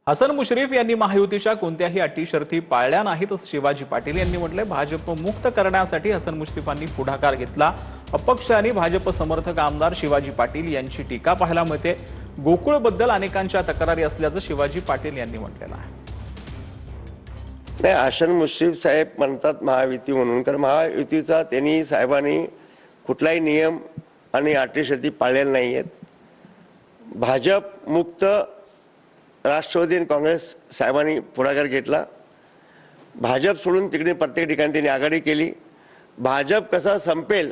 हसन मुश्रीफ यांनी महायुतीच्या कोणत्याही अटी शर्ती पाळल्या नाहीत असं शिवाजी पाटील यांनी म्हटलंय। भाजप मुक्त करण्यासाठी हसन मुश्रीफांनी पुढाकार घेतला। अपक्ष आणि भाजप समर्थक आमदार शिवाजी पाटील यांची टीका पाहायला मिळते। गोकुळबद्दल अनेकांच्या तक्रारी असल्याचं शिवाजी पाटील यांनी म्हटलेलं आहे। नाही, हसन मुश्रीफ साहेब म्हणतात महायुती म्हणून, कारण महायुतीचा त्यांनी साहेबांनी कुठलाही नियम आणि अटी शर्ती पाळलेल्या नाही आहेत। भाजप मुक्त राष्ट्रवादी आणि काँग्रेस साहेबांनी पुढाकार घेतला। भाजप सोडून तिकडे प्रत्येक ठिकाणी त्यांनी आघाडी केली। भाजप कसा संपेल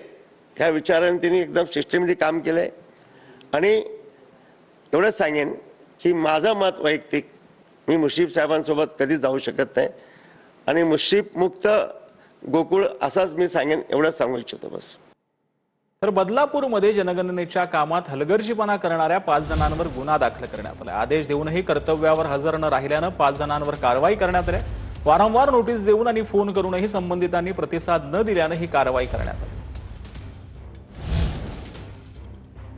ह्या विचाराने त्यांनी एकदम सिस्टमॅटिक काम केलंय। आणि एवढंच सांगेन की माझं मत वैयक्तिक, मी मुश्रीफ साहेबांसोबत कधीच जाऊ शकत नाही आणि मुश्रीफ मुक्त गोकुळ असाच मी सांगेन, एवढंच सांगू इच्छितो बस। तर बदलापूरमध्ये जनगणनेच्या कामात हलगर्जीपणा करणाऱ्या 5 जणांवर गुन्हा दाखल करण्यात आला। आदेश देऊनही कर्तव्यावर हजर न राहिल्यानं 5 जणांवर कारवाई करण्यात आली। वारंवार नोटीस देऊन आणि फोन करूनही संबंधितांनी प्रतिसाद न दिल्यानं ही कारवाई करण्यात आली।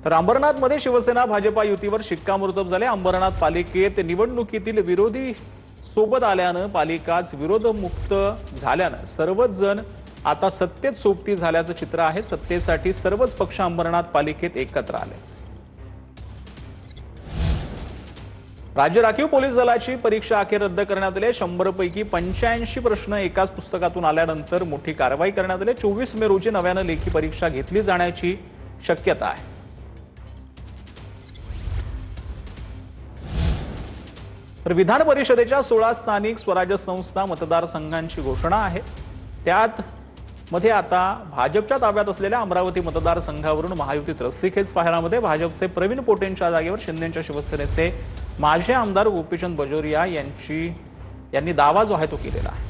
तर अंबरनाथमध्ये शिवसेना भाजपा युतीवर शिक्कामोर्तब झाले। अंबरनाथ पालिकेत निवडणुकीतील विरोधी सोबत आल्यानं पालिकाच विरोधमुक्त झाल्यानं सर्वच जण आता सत्तेत सोबती झाल्याचं चित्र आहे। सत्तेसाठी सर्वच पक्ष अंबरनाथ पालिकेत एकत्र आले। राज्य राखीव पोलीस दलाची परीक्षा अखेर रद्द करण्यात आली। 100 पैकी 85 प्रश्न एकाच पुस्तकातून आल्यानंतर मोठी कारवाई करण्यात आली। 24 मे रोजी नव्यानं लेखी परीक्षा घेतली जाण्याची शक्यता आहे। तर विधान परिषदेच्या 16 स्थानिक स्वराज्य संस्था मतदारसंघांची घोषणा आहे। त्यात मध्ये आता भाजपच्या ताब्यात असलेल्या अमरावती मतदारसंघावरून महायुतीत रस्सीखेच पाहायला मिळते। भाजपचे प्रवीण पोटेंच्या जागेवर शिंदेच्या शिवसेनेचे माजी आमदार गोपीचंद बाजोरिया यांनी दावा जो आहे तो केलेला आहे।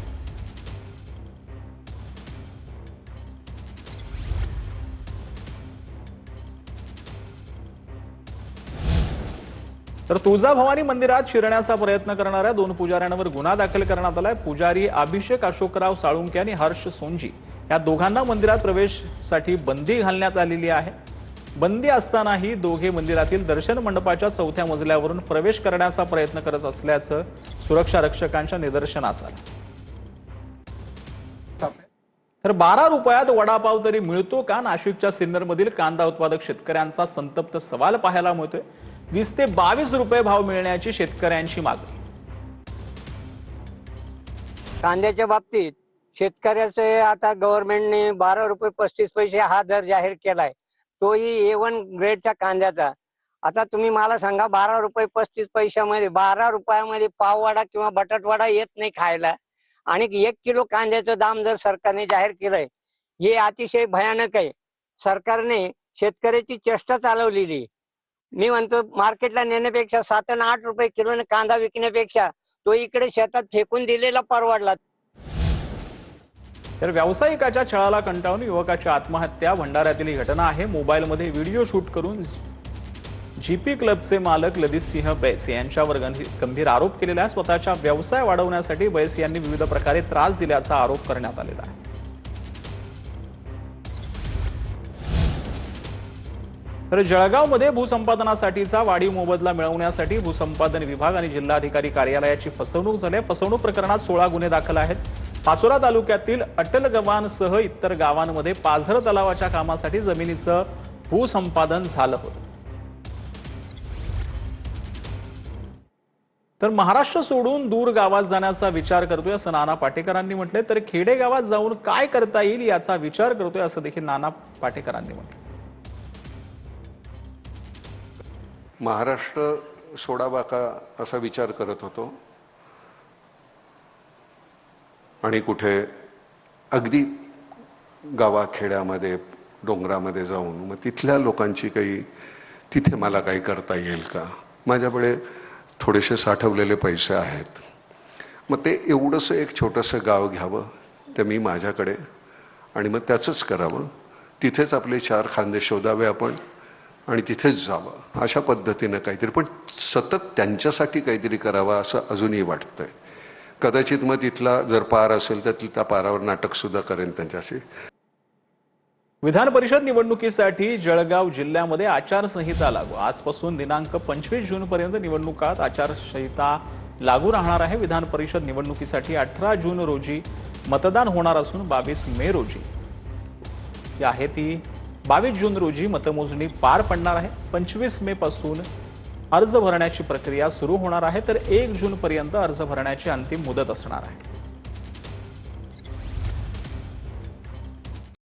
तर तुळजाभवानी मंदिरात शिरण्याचा प्रयत्न करणाऱ्या 2 पुजाऱ्यांवर गुन्हा दाखल करण्यात आलाय। पुजारी अभिषेक अशोकराव साळुंके आणि हर्ष सोंजी या दोघांना मंदिरात प्रवेशासाठी बंदी घालण्यात आलेली आहे। बंदी असतानाही दोघे मंदिरातील दर्शन मंडपाच्या 4थ्या मजल्यावरून प्रवेश करण्याचा प्रयत्न करत असल्याचं सुरक्षा रक्षकांच्या निदर्शनास आलं। तर 12 रुपयात वडापाव तरी मिळतो का? नाशिकच्या सिन्नरमधील कांदा उत्पादक शेतकऱ्यांचा संतप्त सवाल पाहायला मिळतोय। 20 ते 22 रुपये भाव मिळण्याची शेतकऱ्यांची मागणी। कांद्याच्या बाबतीत शेतकऱ्याचे आता गव्हर्नमेंटने 12 रुपये 35 पैसे हा दर जाहीर केलाय, तोही A1 ग्रेडच्या कांद्याचा। आता तुम्ही मला सांगा, 12 रुपये 35 पैशामध्ये 12 रुपयामध्ये पाववडा किंवा बटाटवडा येत नाही खायला, आणि 1 किलो कांद्याचं दाम जर सरकारने जाहीर केलंय, हे अतिशय भयानक आहे। सरकारने शेतकऱ्याची चेष्टा चालवलेली। मी म्हणतो, मार्केटला नेण्यापेक्षा 7 आणि 8 रुपये किलोने कांदा विकण्यापेक्षा तो इकडे शेतात फेकून दिलेला परवडला। तर व्यावसायिकाच्या छळाला कंटाळून युवकाची आत्महत्या भंडाऱ्यातील ही घटना आहे। मोबाईलमध्ये व्हिडिओ शूट करून जीपी क्लबचे मालक ललितसिंह बैस यांच्यावर गंभीर आरोप केलेला आहे। स्वतःचा व्यवसाय वाढवण्यासाठी बैस यांनी विविध प्रकारे त्रास दिल्याचा आरोप करण्यात आलेला आहे। तर जळगावमध्ये भूसंपादनासाठीचा वाढीव मोबदला मिळवण्यासाठी भूसंपादन विभाग आणि जिल्हाधिकारी कार्यालयाची फसवणूक झाली। फसवणूक प्रकरणात 16 गुन्हे दाखल आहेत। पाचोरा तालुक्यातील अटलगव्हाणसह इतर गावांमध्ये पाझर तलावाच्या कामासाठी जमिनीचं भूसंपादन झालं होतं। तर महाराष्ट्र सोडून दूर गावात जाण्याचा विचार करतोय असं नाना पाटेकरांनी म्हटले। तर खेडेगावात जाऊन काय करता येईल याचा विचार करतोय असं देखील नाना पाटेकरांनी म्हटलं। महाराष्ट्र सोडावा का असा विचार करत होतो, आणि कुठे अगदी गावा खेड्यामध्ये डोंगरामध्ये जाऊन मग तिथल्या लोकांची तिथे मला काही करता येईल का? माझ्याकडे थोडेसे साठवलेले पैसे आहेत, मग ते एवढंसं एक छोटंसं गाव घ्यावं ते मी माझ्याकडे, आणि मग त्याचंच करावं। तिथेच आपले 4 खांदे शोधावे आपण आणि तिथेच जावं, अशा पद्धतीनं काहीतरी, पण सतत त्यांच्यासाठी काहीतरी करावं असं अजूनही वाटतंय। कदाचित मग तिथला जर पार असेल तर तिथल्या पारावर नाटक सुद्धा करेन त्यांच्याशी। विधान परिषद निवडणुकीसाठी जळगाव जिल्ह्यामध्ये आचारसंहिता लागू। आजपासून दिनांक 25 जून पर्यंत निवडणूक काळात आचारसंहिता लागू राहणार आहे। विधान परिषद निवडणुकीसाठी 18 जून रोजी मतदान होणार असून 22 मे रोजी आहे ती 22 जून रोजी मतमोजणी पार पडणार आहे। 25 मे पासून अर्ज भरण्याची प्रक्रिया सुरू होणार आहे, तर 1 जून पर्यंत अर्ज भरण्याची अंतिम मुदत असणार आहे।